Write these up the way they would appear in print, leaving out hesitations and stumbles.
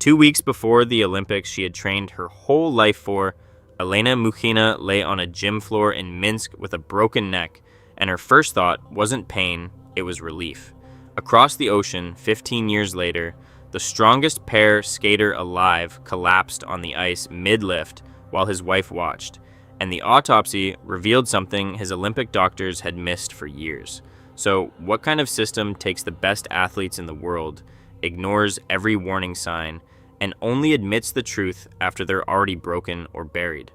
2 weeks before the Olympics she had trained her whole life for, Elena Mukhina lay on a gym floor in Minsk with a broken neck, and her first thought wasn't pain, it was relief. Across the ocean, 15 years later, the strongest pair skater alive collapsed on the ice mid-lift while his wife watched, and the autopsy revealed something his Olympic doctors had missed for years. So, what kind of system takes the best athletes in the world, ignores every warning sign, and only admits the truth after they're already broken or buried?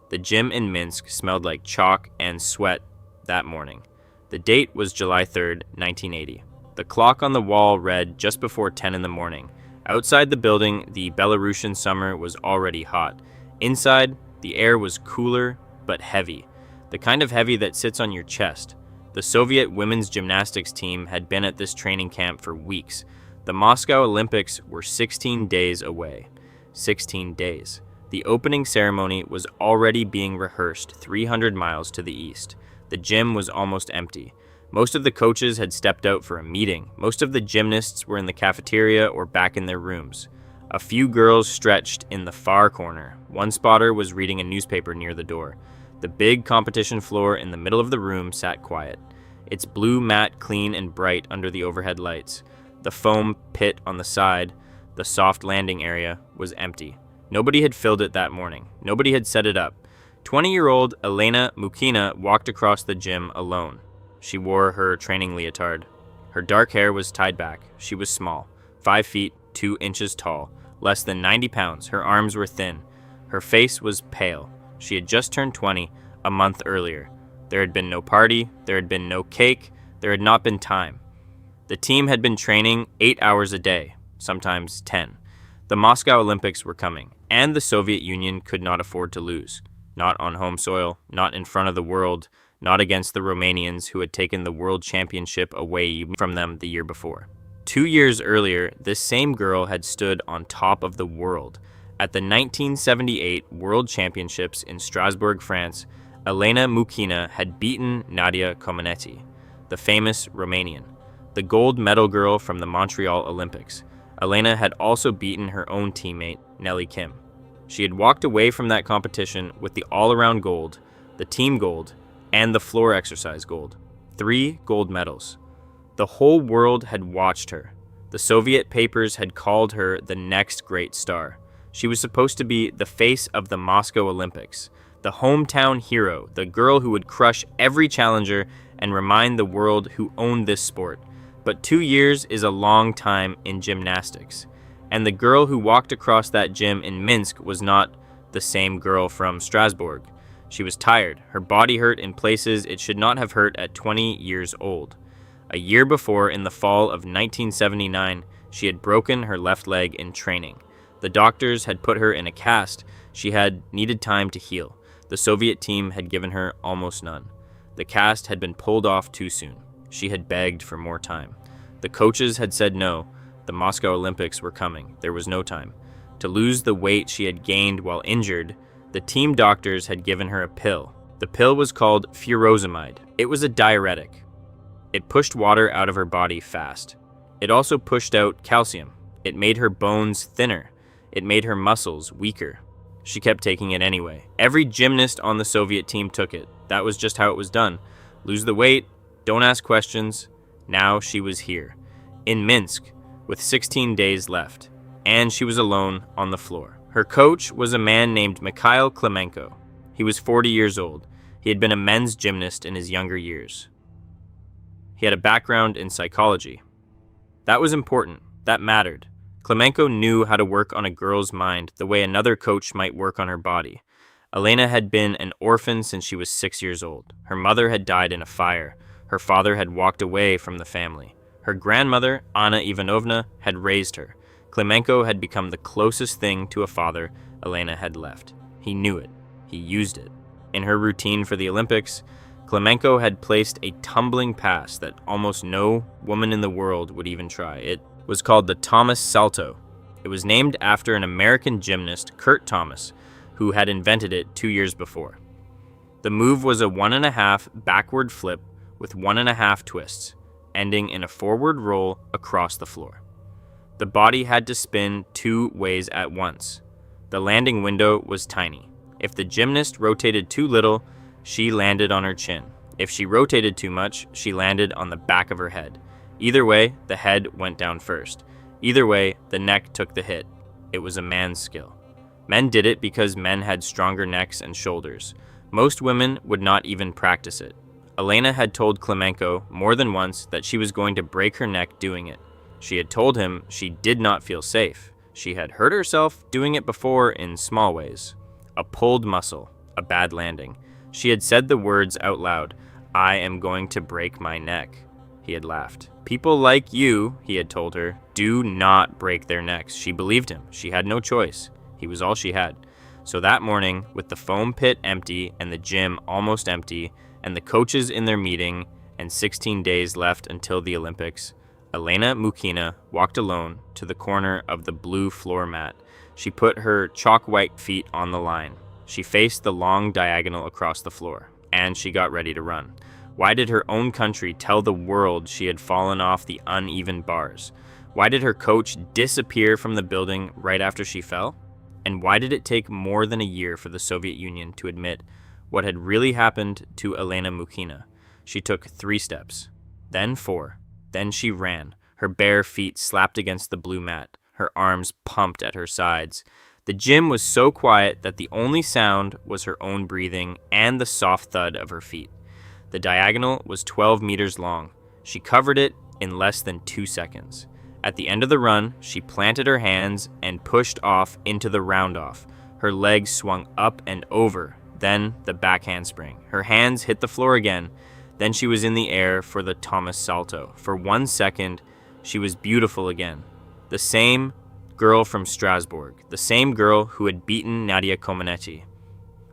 The gym in Minsk smelled like chalk and sweat that morning. The date was July 3rd, 1980. The clock on the wall read just before 10 in the morning. Outside the building, the Belarusian summer was already hot. Inside, the air was cooler but heavy, the kind of heavy that sits on your chest. The Soviet women's gymnastics team had been at this training camp for weeks. The Moscow Olympics were 16 days away. 16 days. The opening ceremony was already being rehearsed 300 miles to the east. The gym was almost empty. Most of the coaches had stepped out for a meeting. Most of the gymnasts were in the cafeteria or back in their rooms. A few girls stretched in the far corner. One spotter was reading a newspaper near the door. The big competition floor in the middle of the room sat quiet. Its blue mat clean and bright under the overhead lights. The foam pit on the side, the soft landing area, was empty. Nobody had filled it that morning. Nobody had set it up. 20-year-old Elena Mukina walked across the gym alone. She wore her training leotard. Her dark hair was tied back. She was small, 5 feet, 2 inches tall, less than 90 pounds. Her arms were thin. Her face was pale. She had just turned 20 a month earlier. There had been no party. There had been no cake. There had not been time. The team had been training 8 hours a day, sometimes 10. The Moscow Olympics were coming, and the Soviet Union could not afford to lose. Not on home soil, not in front of the world, not against the Romanians who had taken the world championship away from them the year before. 2 years earlier, this same girl had stood on top of the world. At the 1978 World Championships in Strasbourg, France, Elena Mukina had beaten Nadia Comaneci, the famous Romanian, the gold medal girl from the Montreal Olympics. Elena had also beaten her own teammate, Nelly Kim. She had walked away from that competition with the all-around gold, the team gold, and the floor exercise gold. 3 gold medals. The whole world had watched her. The Soviet papers had called her the next great star. She was supposed to be the face of the Moscow Olympics, the hometown hero, the girl who would crush every challenger and remind the world who owned this sport. But 2 years is a long time in gymnastics. And the girl who walked across that gym in Minsk was not the same girl from Strasbourg. She was tired. Her body hurt in places it should not have hurt at 20 years old. A year before, in the fall of 1979, she had broken her left leg in training. The doctors had put her in a cast. She had needed time to heal. The Soviet team had given her almost none. The cast had been pulled off too soon. She had begged for more time. The coaches had said no. The Moscow Olympics were coming. There was no time. To lose the weight she had gained while injured, the team doctors had given her a pill. The pill was called furosemide. It was a diuretic. It pushed water out of her body fast. It also pushed out calcium. It made her bones thinner. It made her muscles weaker. She kept taking it anyway. Every gymnast on the Soviet team took it. That was just how it was done. Lose the weight, don't ask questions. Now she was here, in Minsk, with 16 days left. And she was alone on the floor. Her coach was a man named Mikhail Klemenko. He was 40 years old. He had been a men's gymnast in his younger years. He had a background in psychology. That was important. That mattered. Klemenko knew how to work on a girl's mind the way another coach might work on her body. Elena had been an orphan since she was 6 years old. Her mother had died in a fire. Her father had walked away from the family. Her grandmother, Anna Ivanovna, had raised her. Klemenko had become the closest thing to a father Elena had left. He knew it. He used it. In her routine for the Olympics, Klemenko had placed a tumbling pass that almost no woman in the world would even try. It was called the Thomas Salto. It was named after an American gymnast, Kurt Thomas, who had invented it 2 years before. The move was a 1.5 backward flip with 1.5 twists, ending in a forward roll across the floor. The body had to spin 2 ways at once. The landing window was tiny. If the gymnast rotated too little, she landed on her chin. If she rotated too much, she landed on the back of her head. Either way, the head went down first. Either way, the neck took the hit. It was a man's skill. Men did it because men had stronger necks and shoulders. Most women would not even practice it. Elena had told Klemenko more than once that she was going to break her neck doing it. She had told him she did not feel safe. She had hurt herself doing it before in small ways. A pulled muscle, a bad landing. She had said the words out loud, "I am going to break my neck." He had laughed. "People like you," he had told her, "do not break their necks." She believed him. She had no choice. He was all she had. So that morning, with the foam pit empty and the gym almost empty, and the coaches in their meeting, and 16 days left until the Olympics, Elena Mukhina walked alone to the corner of the blue floor mat. She put her chalk-white feet on the line. She faced the long diagonal across the floor, and she got ready to run. Why did her own country tell the world she had fallen off the uneven bars? Why did her coach disappear from the building right after she fell? And why did it take more than a year for the Soviet Union to admit what had really happened to Elena Mukhina? She took 3 steps, then 4. Then she ran. Her bare feet slapped against the blue mat. Her arms pumped at her sides. The gym was so quiet that the only sound was her own breathing and the soft thud of her feet. The diagonal was 12 meters long. She covered it in less than 2 seconds. At the end of the run, she planted her hands and pushed off into the round-off. Her legs swung up and over, then the back handspring. Her hands hit the floor again. Then she was in the air for the Thomas Salto. For 1 second, she was beautiful again. The same girl from Strasbourg, the same girl who had beaten Nadia Comaneci.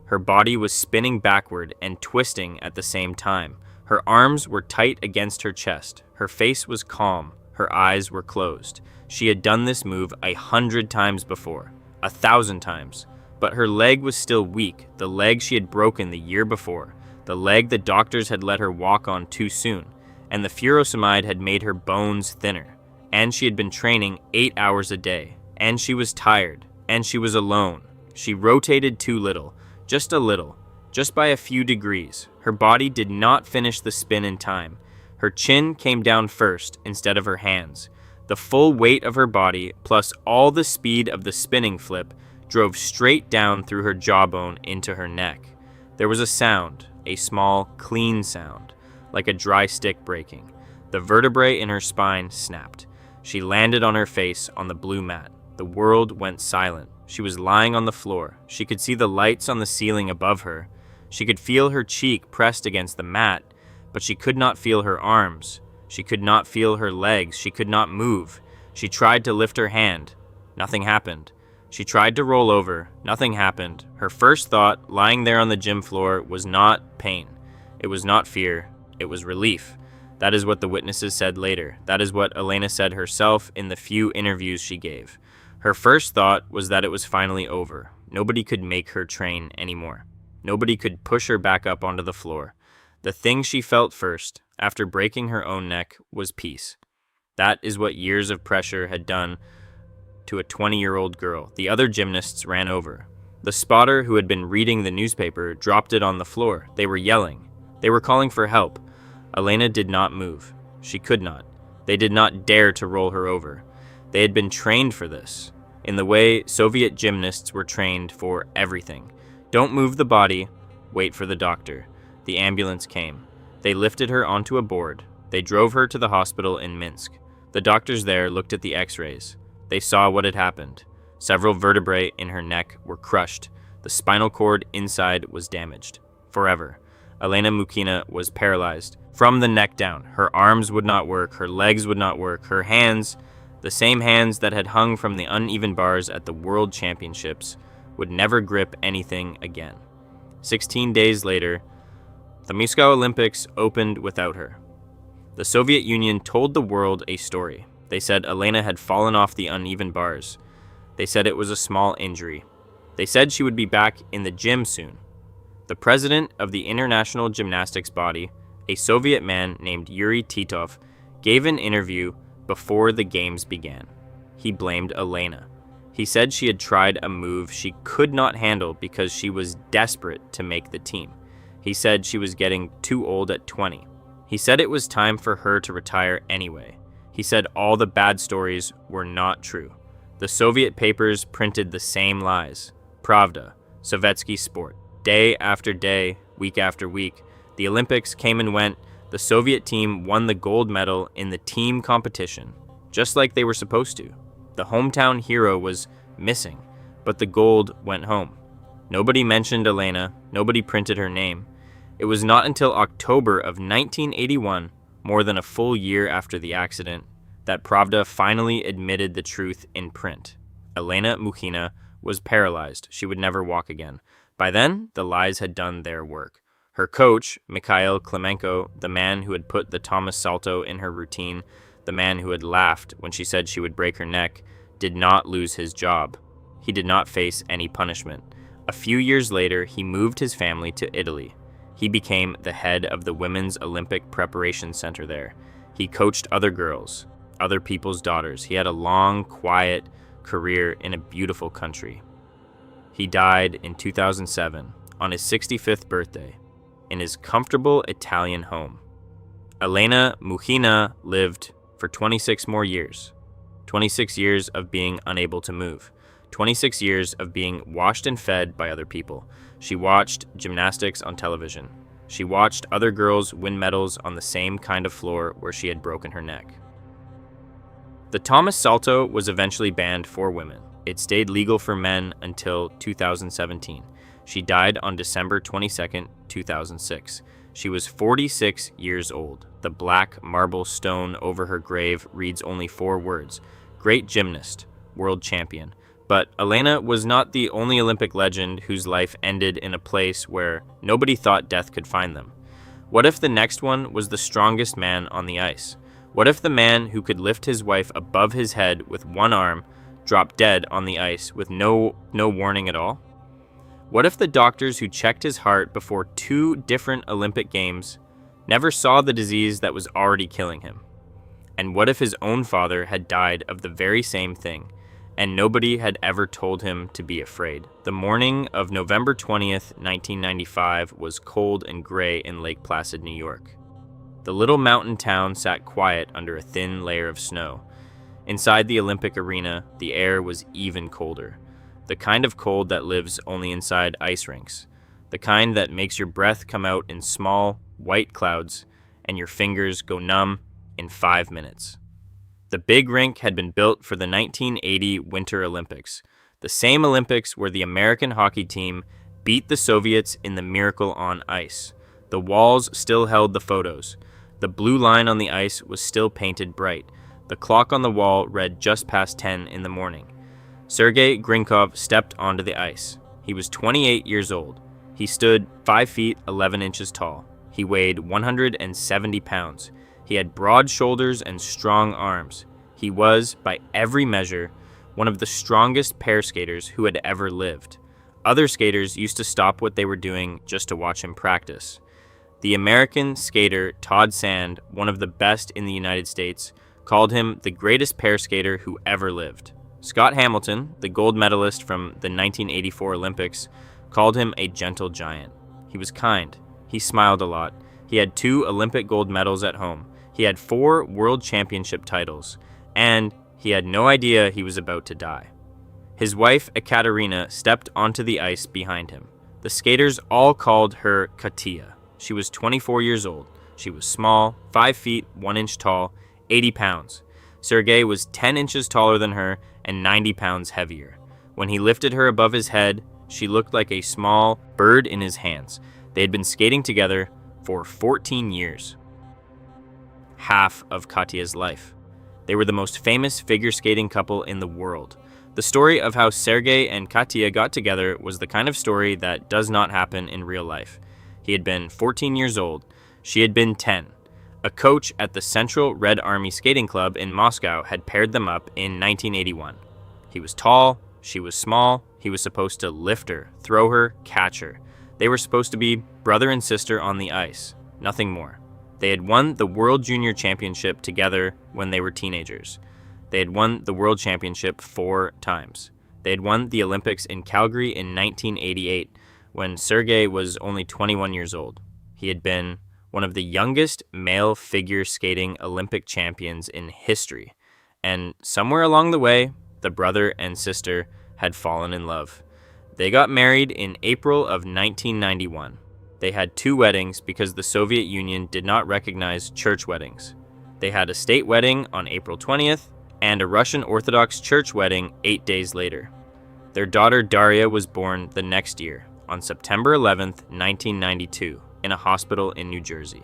Her body was spinning backward and twisting at the same time. Her arms were tight against her chest. Her face was calm. Her eyes were closed. She had done this move 100 times before, 1,000 times. But her leg was still weak, the leg she had broken the year before. The leg the doctors had let her walk on too soon, and the furosemide had made her bones thinner. And she had been training 8 hours a day, and she was tired, and she was alone. She rotated too little, just a little, just by a few degrees. Her body did not finish the spin in time. Her chin came down first instead of her hands. The full weight of her body, plus all the speed of the spinning flip, drove straight down through her jawbone into her neck. There was a sound. A small, clean sound, like a dry stick breaking. The vertebrae in her spine snapped. She landed on her face on the blue mat. The world went silent. She was lying on the floor. She could see the lights on the ceiling above her. She could feel her cheek pressed against the mat, but she could not feel her arms. She could not feel her legs. She could not move. She tried to lift her hand. Nothing happened. She tried to roll over. Nothing happened. Her first thought, lying there on the gym floor, was not pain. It was not fear. It was relief. That is what the witnesses said later. That is what Elena said herself in the few interviews she gave. Her first thought was that it was finally over. Nobody could make her train anymore. Nobody could push her back up onto the floor. The thing she felt first, after breaking her own neck, was peace. That is what years of pressure had done to a 20-year-old girl. The other gymnasts ran over. The spotter who had been reading the newspaper dropped it on the floor. They were yelling. They were calling for help. Elena did not move. She could not. They did not dare to roll her over. They had been trained for this, in the way Soviet gymnasts were trained for everything. Don't move the body, wait for the doctor. The ambulance came. They lifted her onto a board. They drove her to the hospital in Minsk. The doctors there looked at the x-rays. They saw what had happened. Several vertebrae in her neck were crushed. The spinal cord inside was damaged. Forever. Elena Mukhina was paralyzed. From the neck down. Her arms would not work. Her legs would not work. Her hands, the same hands that had hung from the uneven bars at the World Championships, would never grip anything again. 16 days later, the Moscow Olympics opened without her. The Soviet Union told the world a story. They said Elena had fallen off the uneven bars. They said it was a small injury. They said she would be back in the gym soon. The president of the international gymnastics body, a Soviet man named Yuri Titov, gave an interview before the games began. he blamed Elena. He said she had tried a move she could not handle because she was desperate to make the team. He said she was getting too old at 20. He said it was time for her to retire anyway. He said all the bad stories were not true. The Soviet papers printed the same lies. Pravda, Sovietsky Sport. Day after day, week after week, the Olympics came and went. The Soviet team won the gold medal in the team competition, just like they were supposed to. The hometown hero was missing, but the gold went home. Nobody mentioned Elena, nobody printed her name. It was not until October of 1981, more than a full year after the accident, that Pravda finally admitted the truth in print. Elena Mukhina was paralyzed. She would never walk again. By then, the lies had done their work. Her coach, Mikhail Klemenko, the man who had put the Thomas salto in her routine, the man who had laughed when she said she would break her neck, did not lose his job. He did not face any punishment. A few years later, he moved his family to Italy. He became the head of the Women's Olympic Preparation Center there. He coached other girls, other people's daughters. He had a long, quiet career in a beautiful country. He died in 2007, on his 65th birthday, in his comfortable Italian home. Elena Mukhina lived for 26 more years. 26 years of being unable to move. 26 years of being washed and fed by other people. She watched gymnastics on television. She watched other girls win medals on the same kind of floor where she had broken her neck. The Thomas salto was eventually banned for women. It stayed legal for men until 2017. She died on December 22, 2006. She was 46 years old. The black marble stone over her grave reads only 4 words: great gymnast, world champion. But Elena was not the only Olympic legend whose life ended in a place where nobody thought death could find them. What if the next one was the strongest man on the ice? What if the man who could lift his wife above his head with one arm dropped dead on the ice with no warning at all? What if the doctors who checked his heart before 2 different Olympic Games never saw the disease that was already killing him? And what if his own father had died of the very same thing, and nobody had ever told him to be afraid? The morning of November 20th, 1995 was cold and gray in Lake Placid, New York. The little mountain town sat quiet under a thin layer of snow. Inside the Olympic arena, the air was even colder. The kind of cold that lives only inside ice rinks. The kind that makes your breath come out in small, white clouds and your fingers go numb in 5 minutes. The big rink had been built for the 1980 Winter Olympics, the same Olympics where the American hockey team beat the Soviets in the Miracle on Ice. The walls still held the photos. The blue line on the ice was still painted bright. The clock on the wall read just past 10 in the morning. Sergey Grinkov stepped onto the ice. He was 28 years old. He stood 5 feet 11 inches tall. He weighed 170 pounds. He had broad shoulders and strong arms. He was, by every measure, one of the strongest pair skaters who had ever lived. Other skaters used to stop what they were doing just to watch him practice. The American skater Todd Sand, one of the best in the United States, called him the greatest pair skater who ever lived. Scott Hamilton, the gold medalist from the 1984 Olympics, called him a gentle giant. He was kind. He smiled a lot. He had 2 Olympic gold medals at home. He had 4 world championship titles. And he had no idea he was about to die. His wife, Ekaterina, stepped onto the ice behind him. The skaters all called her Katia. She was 24 years old. She was small, 5 feet 1 inch tall, 80 pounds. Sergey was 10 inches taller than her and 90 pounds heavier. When he lifted her above his head, she looked like a small bird in his hands. They had been skating together for 14 years. Half of Katia's life. They were the most famous figure skating couple in the world. The story of how Sergey and Katia got together was the kind of story that does not happen in real life. He had been 14 years old. She had been 10. A coach at the Central Red Army Skating Club in Moscow had paired them up in 1981. He was tall, she was small. He was supposed to lift her, throw her, catch her. They were supposed to be brother and sister on the ice, nothing more. They had won the World Junior Championship together when they were teenagers. They had won the World Championship 4 times. They had won the Olympics in Calgary in 1988, when Sergey was only 21 years old. He had been one of the youngest male figure skating Olympic champions in history. And somewhere along the way, the brother and sister had fallen in love. They got married in April of 1991. They had 2 weddings because the Soviet Union did not recognize church weddings. They had a state wedding on April 20th and a Russian Orthodox church wedding 8 days later. Their daughter Daria was born the next year, on September 11th, 1992, in a hospital in New Jersey.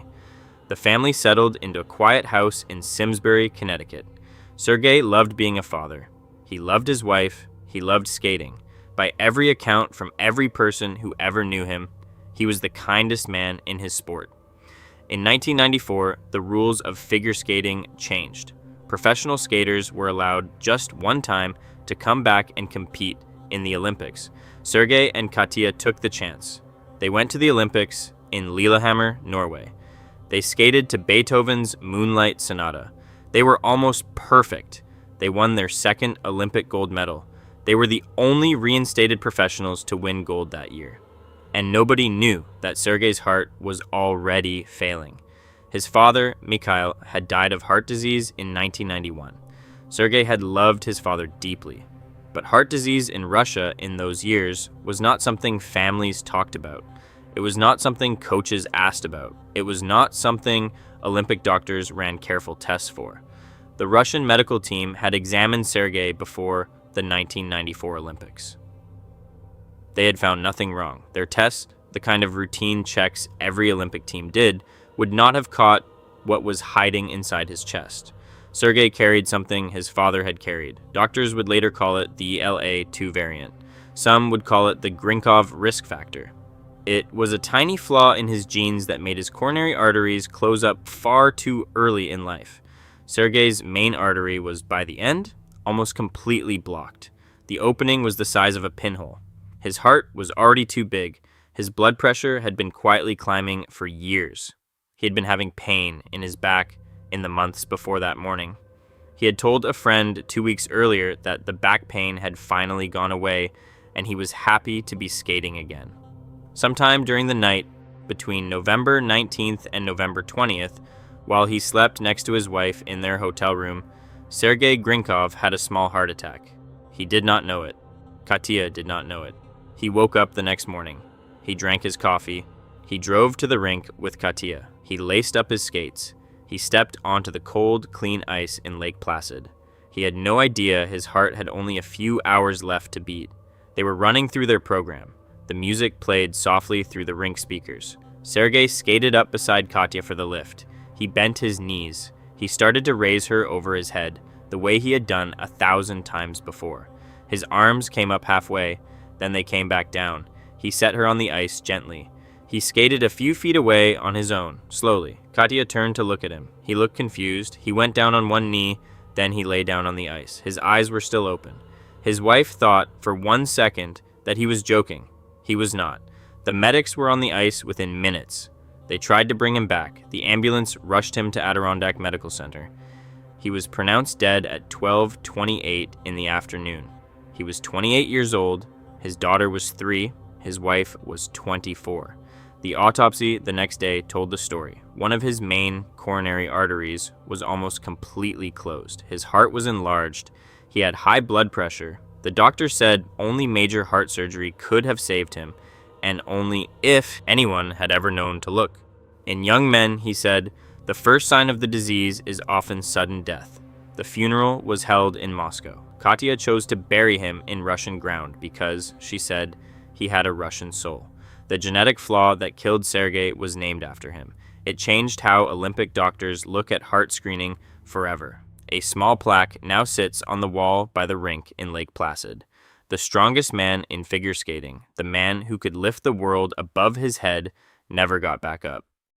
The family settled into a quiet house in Simsbury, Connecticut. Sergey loved being a father. He loved his wife. He loved skating. By every account from every person who ever knew him, he was the kindest man in his sport. In 1994, the rules of figure skating changed. Professional skaters were allowed just one time to come back and compete in the Olympics. Sergey and Katya took the chance. They went to the Olympics in Lillehammer, Norway. They skated to Beethoven's Moonlight Sonata. They were almost perfect. They won their 2nd Olympic gold medal. They were the only reinstated professionals to win gold that year. And nobody knew that Sergey's heart was already failing. His father, Mikhail, had died of heart disease in 1991. Sergey had loved his father deeply. But heart disease in Russia in those years was not something families talked about. It was not something coaches asked about. It was not something Olympic doctors ran careful tests for. The Russian medical team had examined Sergey before the 1994 Olympics. They had found nothing wrong. Their tests, the kind of routine checks every Olympic team did, would not have caught what was hiding inside his chest. Sergey carried something his father had carried. Doctors would later call it the LA2 variant. Some would call it the Grinkov risk factor. It was a tiny flaw in his genes that made his coronary arteries close up far too early in life. Sergey's main artery was, by the end, almost completely blocked. The opening was the size of a pinhole. His heart was already too big. His blood pressure had been quietly climbing for years. He had been having pain in his back in the months before that morning. He had told a friend 2 weeks earlier that the back pain had finally gone away and he was happy to be skating again. Sometime during the night, between November 19th and November 20th, while he slept next to his wife in their hotel room, Sergey Grinkov had a small heart attack. He did not know it. Katya did not know it. He woke up the next morning. He drank his coffee. He drove to the rink with Katya. He laced up his skates. He stepped onto the cold, clean ice in Lake Placid. He had no idea his heart had only a few hours left to beat. They were running through their program. The music played softly through the rink speakers. Sergey skated up beside Katya for the lift. He bent his knees. He started to raise her over his head, the way he had done 1,000 times before. His arms came up halfway, then they came back down. He set her on the ice gently. He skated a few feet away on his own, slowly. Katya turned to look at him. He looked confused. He went down on one knee, then he lay down on the ice. His eyes were still open. His wife thought for 1 second that he was joking. He was not. The medics were on the ice within minutes. They tried to bring him back. The ambulance rushed him to Adirondack Medical Center. He was pronounced dead at 12:28 in the afternoon. He was 28 years old. His daughter was 3. His wife was 24. The autopsy the next day told the story. One of his main coronary arteries was almost completely closed. His heart was enlarged. He had high blood pressure. The doctor said only major heart surgery could have saved him, and only if anyone had ever known to look. In young men, he said, the first sign of the disease is often sudden death. The funeral was held in Moscow. Katya chose to bury him in Russian ground because, she said, he had a Russian soul. The genetic flaw that killed Sergey was named after him. It changed how Olympic doctors look at heart screening forever. A small plaque now sits on the wall by the rink in Lake Placid. The strongest man in figure skating, the man who could lift the world above his head, never got back up.